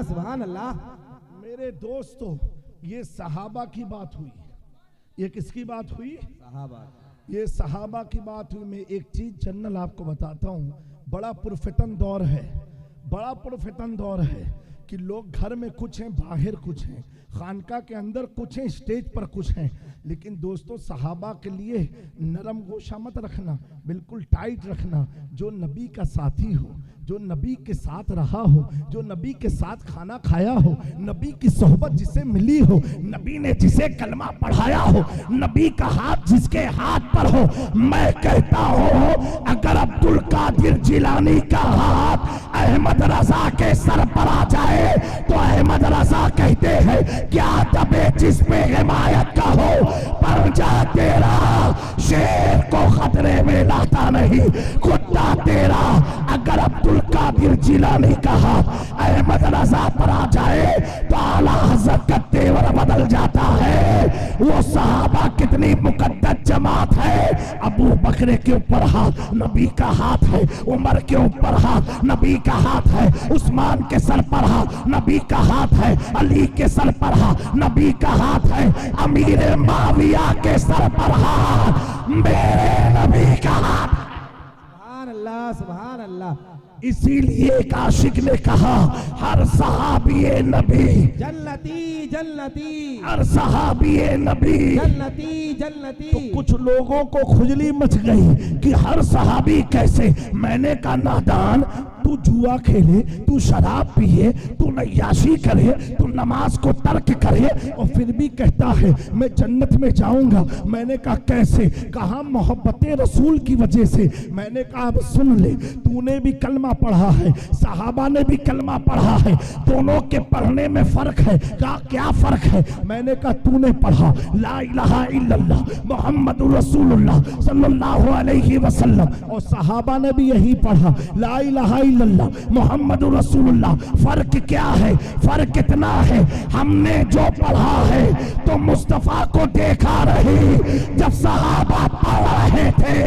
سبحان اللہ. میرے دوستو یہ صحابہ کی بات ہوئی. یہ کس کی بات ہوئی؟ صحابہ. یہ صحابہ کی بات ہوئی. میں ایک چیز جنرل آپ کو بتاتا ہوں. بڑا پرفتن دور ہے, بڑا پرفتن دور ہے کہ لوگ گھر میں کچھ ہیں, باہر کچھ ہیں, خانقاہ کے اندر کچھ ہیں, اسٹیج پر کچھ ہیں. لیکن دوستو صحابہ کے لیے نرم گوشہ مت رکھنا, بالکل ٹائٹ رکھنا. جو نبی کا ساتھی ہو, جو نبی کے ساتھ رہا ہو, جو نبی کے ساتھ کھانا کھایا ہو, نبی کی صحبت جسے ملی ہو, نبی نے جسے کلمہ پڑھایا ہو, نبی کا ہاتھ جس کے ہاتھ پر ہو. میں کہتا ہوں اگر عبدالقادر جیلانی کا ہاتھ احمد رضا کے سر پر آ جائے تو احمد رضا کہتے ہیں کیا دبے جس پہ حمایت کا ہو, پر جا تیرا شیر کو خطرے میں لاتا نہیں, کتا تیرا. اگر عبدالقادر جیلانی کا ہاتھ احمد رضا پر آ جائے تو اعلیٰ حضرت کا تیور بدل جاتا ہے. وہ صحابہ کتنی مقدس جماعت ہے. ابو بکر کے اوپر ہاتھ نبی کا ہاتھ ہے, عمر کے اوپر ہاتھ نبی کا ہاتھ ہے, عثمان کے سر پر ہاتھ نبی کا ہاتھ ہے, علی کے سر پر ہاتھ نبی کا ہاتھ ہے, امیر معاویہ کے سر پر ہاتھ میرے نبی کا ہاتھ. سبحان اللہ سبحان اللہ. اسی لیے ایک عاشق نے کہا ہر صحابی نبی جنتی جنتی, ہر صحابی نبی جنتی جنتی. تو کچھ لوگوں کو کھجلی مچ گئی کہ ہر صحابی کیسے. میں نے کہا نادان, تو جوا کھیلے, تو شراب پیے, تو عیاشی کرے, تو نماز کو ترک کرے اور پھر بھی کہتا ہے میں جنت میں جاؤں گا. میں نے کہا کیسے؟ کہا محبت رسول کی وجہ سے. میں نے کہا اب سن لے, تو نے بھی کلمہ پڑھا ہے, صحابہ نے بھی کلمہ پڑھا ہے, دونوں کے پڑھنے میں فرق ہے. کہا کیا فرق ہے؟ میں نے کہا تو نے پڑھا لا الہ الا اللہ محمد رسول اللہ صلی اللہ علیہ وسلم, اور صحابہ نے بھی یہی پڑھا لا الہ الا اللہ محمد رسول اللہ. فرق کیا ہے؟ فرق اتنا ہے ہم نے جو پڑھا ہے تو مصطفیٰ کو دیکھا رہی جب صحابہ پڑھ رہے تھے.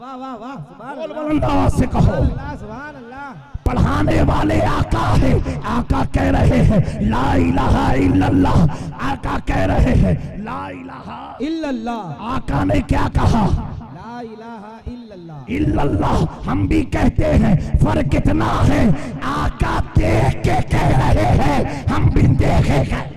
واہ واہ واہ. سبحان بول اللہ بلند آواز سے کہو. سبحان اللہ سبحان اللہ. پڑھانے والے آقا ہے, آقا کہہ رہے ہیں لا الہ الا اللہ, آقا کہہ رہے ہیں لا الہ الا اللہ. آقا نے کیا کہا؟ لا الہ الا اللہ. الا اللہ. ہم بھی کہتے ہیں, فرق اتنا ہے آقا دیکھ کے کہہ رہے ہیں, ہم بھی دیکھے گئے.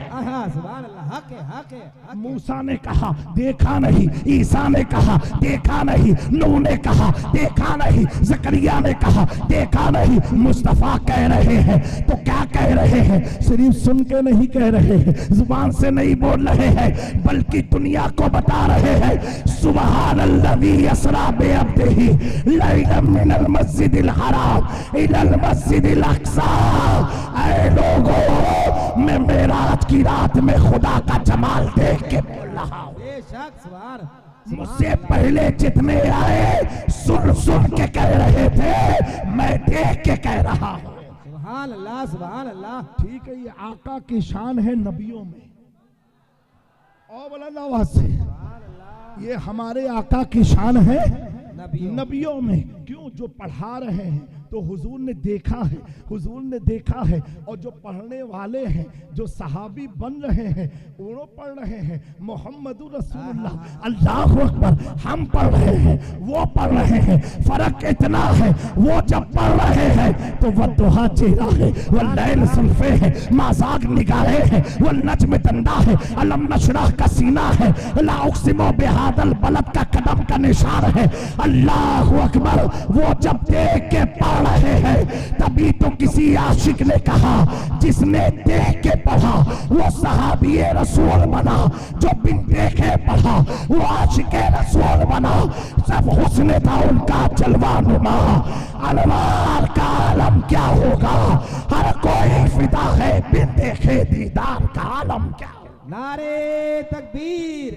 سبحان اللہ. حق ہے حق ہے. موسیٰ نے کہا دیکھا نہیں, عیسیٰ نے کہا دیکھا نہیں, نوح نے کہا دیکھا نہیں, زکریا نے کہا دیکھا نہیں. مصطفیٰ کہہ رہے ہیں تو کیا کہہ رہے ہیں؟ صرف سن کے نہیں کہہ رہے ہیں, زبان سے نہیں بول رہے ہیں, بلکہ دنیا کو بتا رہے ہیں سبحان الذی اسریٰ بعبدہ لیلا من المسجد الحرام الی المسجد الاقصی. اے لوگوں, میں معراج کی رات میں خدا کا جمال دیکھ کے بول رہا ہوں. بے شک. سبحان. مجھ سے پہلے جتنے آئے سن سن کے کہہ رہے تھے, میں دیکھ کے کہہ رہا ہوں. سبحان اللہ سبحان اللہ. ٹھیک ہے, یہ آقا کی شان ہے نبیوں میں. اور بلند آواز سے, یہ ہمارے آقا کی شان ہے نبیوں میں. کیوں؟ جو پڑھا رہے ہیں تو حضور نے دیکھا ہے, حضور نے دیکھا ہے, اور جو پڑھنے والے ہیں, جو صحابی بن رہے ہیں, وہ پڑھ رہے ہیں محمد رسول اللہ. اللہ اکبر. ہم پڑھ رہے ہیں, وہ پڑھ رہے ہیں. فرق اتنا ہے, وہ جب پڑھ رہے ہیں تو والضحیٰ چہرہ ہے, واللیل سلفے ہے, ما زاغ نگاہیں ہے, والنجم دندا ہے, علم نشرح کا سینہ ہے, لا اقسم بہذا البلد کا قدم کا نشان ہے. اللہ اکبر. وہ جب دیکھ کے پڑھ رہے ہیں تبھی تو کسی عاشق نے کہا جس نے دیکھ کے پڑھا وہ صحابی رسول بنا, جو بن دیکھے پڑھا وہ عاشق رسول بنا. سب حسن تھا ان کا جلوہ نما, انوار کا عالم کیا ہوگا, ہر کوئی فدا ہے بن دیکھے دیدار کا عالم کیا ہوگا. نعرے تکبیر,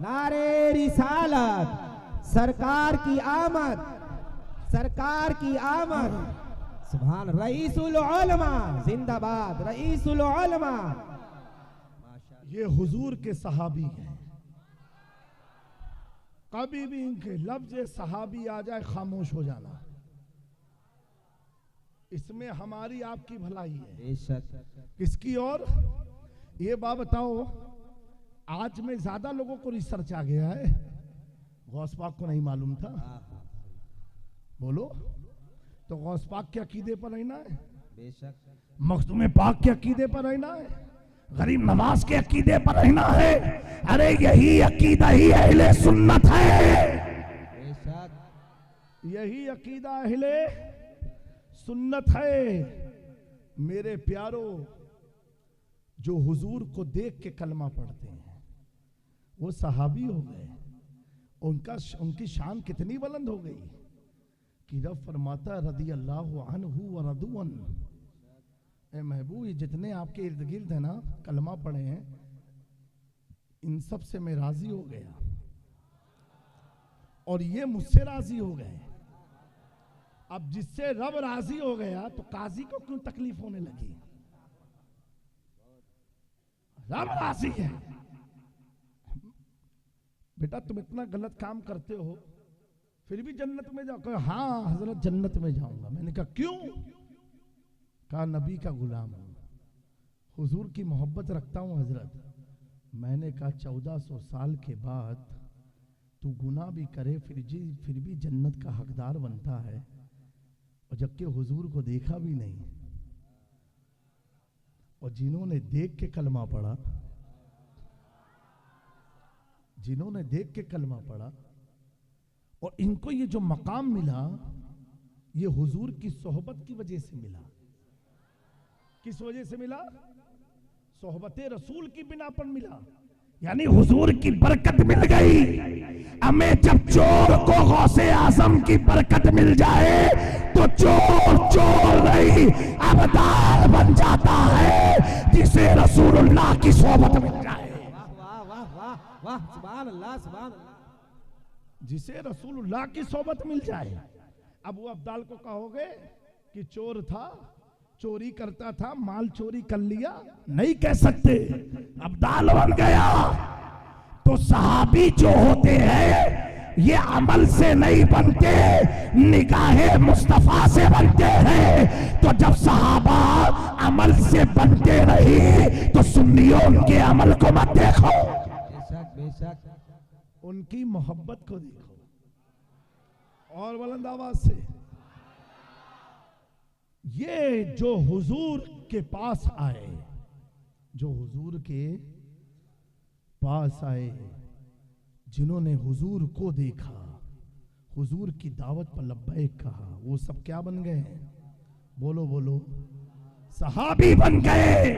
نعرے رسالت, سرکار کی آمد, سرکار کی آمد. سبحان. رئیس العلماء زندہ باد, رئیس العلماء. یہ حضور کے صحابی ہیں. کبھی بھی ان کے لفظ صحابی آ جائے خاموش ہو جانا. اس میں ہماری آپ کی بھلائی ہے. بے شک. کس کی؟ اور یہ بات بتاؤ، آج میں زیادہ لوگوں کو ریسرچ آ گیا ہے، غوث پاک کو نہیں معلوم تھا. بولو تو غوث پاک کے عقیدے پر رہنا ہے، بے شک. مخدوم پاک کے عقیدے پر رہنا ہے، غریب نواز کے عقیدے پر رہنا ہے. ارے یہی عقیدہ ہی اہل سنت ہے. بے شک. یہی عقیدہ اہل سنت ہے. میرے پیارو، جو حضور کو دیکھ کے کلمہ پڑھتے ہیں وہ صحابی ہو گئے. ان کی شان کتنی بلند ہو گئی کہ رب فرماتا رضی اللہ عنہ ورضوا عنہ. اے محبوب، یہ جتنے آپ کے ارد گرد ہیں نا کلمہ پڑھے ہیں، ان سب سے میں راضی ہو گیا اور یہ مجھ سے راضی ہو گئے. اب جس سے رب راضی ہو گیا تو قاضی کو کیوں تکلیف ہونے لگی؟ رب راضی ہے. بیٹا تم اتنا غلط کام کرتے ہو پھر بھی جنت میں جاؤ. کہ ہاں حضرت جنت میں جاؤں گا. میں نے کہا کیوں؟ کہا نبی کا غلام ہوں، حضور کی محبت رکھتا ہوں حضرت. میں نے کہا 1400 سال کے بعد تو گناہ بھی کرے پھر بھی جنت کا حقدار بنتا ہے، اور جبکہ حضور کو دیکھا بھی نہیں. اور جنہوں نے دیکھ کے کلمہ پڑھا، جنہوں نے دیکھ کے کلمہ پڑھا اور ان کو یہ جو مقام ملا، یہ حضور کی صحبت کی وجہ سے ملا. کس وجہ سے ملا؟ صحبت رسول کی بنا پر ملا. یعنی حضور کی برکت مل گئی. ہمیں جب چور کو غوث اعظم کی برکت مل جائے تو چور نہیں ابدال بن جاتا ہے جسے رسول اللہ کی صحبت مل جائے. واہ واہ واہ واہ، سبحان اللہ سبحان اللہ. جسے رسول اللہ کی صحبت مل جائے. اب وہ ابدال کو کہو گے کہ چور تھا، چوری کرتا تھا، مال چوری کر لیا؟ نہیں کہہ سکتے. ابدال بن گیا. تو صحابی جو ہوتے ہیں یہ عمل سے نہیں بنتے، نگاہ مصطفیٰ سے بنتے ہیں. تو جب صحابہ عمل سے بنتے نہیں تو سنیوں ان کے عمل کو مت دیکھو، بے شک بے شک. ان کی محبت کو دیکھو. اور بلند آواز سے، یہ جو حضور کے پاس آئے، جو حضور کے پاس آئے، جنہوں نے حضور کو دیکھا، حضور کی دعوت پر لبیک کہا، وہ سب کیا بن گئے ہیں؟ بولو بولو. صحابی بن گئے.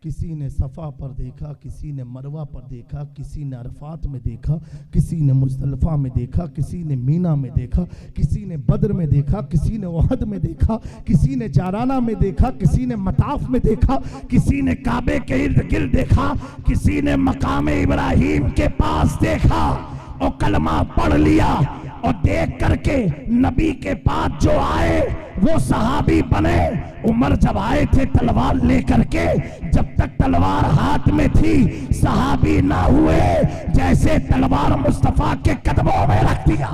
کسی نے صفا پر دیکھا، کسی نے مروہ پر دیکھا، کسی نے عرفات میں دیکھا، کسی نے مزدلفہ میں دیکھا، کسی نے مینا میں دیکھا، کسی نے بدر میں دیکھا، کسی نے احد میں دیکھا، کسی نے جارانہ میں دیکھا، کسی نے مطاف میں دیکھا، کسی نے کعبے کے ارد گرد دیکھا، کسی نے مقام ابراہیم کے پاس دیکھا اور کلمہ پڑھ لیا. اور دیکھ کر کے نبی کے پاس جو آئے وہ صحابی بنے. عمر جب آئے تھے تلوار لے کر کے، جب تک تلوار ہاتھ میں تھی صحابی نہ ہوئے. جیسے تلوار مصطفیٰ کے قدموں میں رکھ دیا.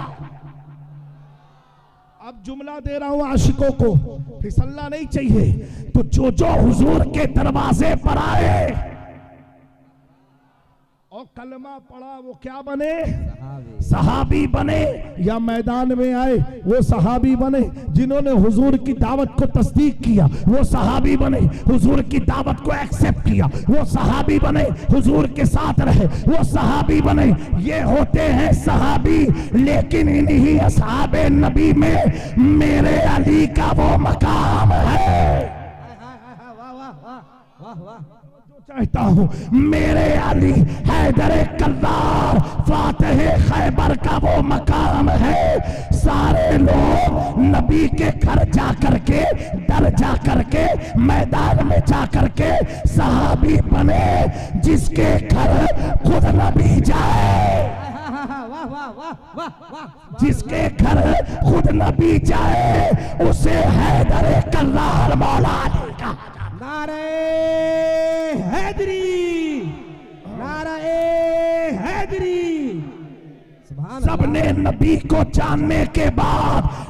اب جملہ دے رہا ہوں عاشقوں کو، پھسلنا نہیں چاہیے. تو جو حضور کے دروازے پر آئے اور کلمہ پڑھا وہ کیا بنے؟ صحابی بنے. یا میدان میں آئے وہ صحابی بنے. جنہوں نے حضور کی دعوت کو تصدیق کیا وہ صحابی بنے. حضور کی دعوت کو ایکسپٹ کیا وہ صحابی بنے. حضور کے ساتھ رہے وہ صحابی بنے. یہ ہوتے ہیں صحابی. لیکن انہی اصحاب نبی میں میرے علی کا وہ مقام ہے. چاہتا ہوں میرے علی حیدر کرار فاتح خیبر کا وہ مقام ہے. سارے لوگ نبی کے گھر جا کر کے، در جا کر کے، میدان میں جا کر کے صحابی بنے. جس کے گھر خود نبی جائے، جس کے گھر خود نبی جائے اسے حیدر کرار مولا علی کہا جاتا. نعرہ حیدری، نعرہ حیدری. سب نے نبی کو جاننے کے بعد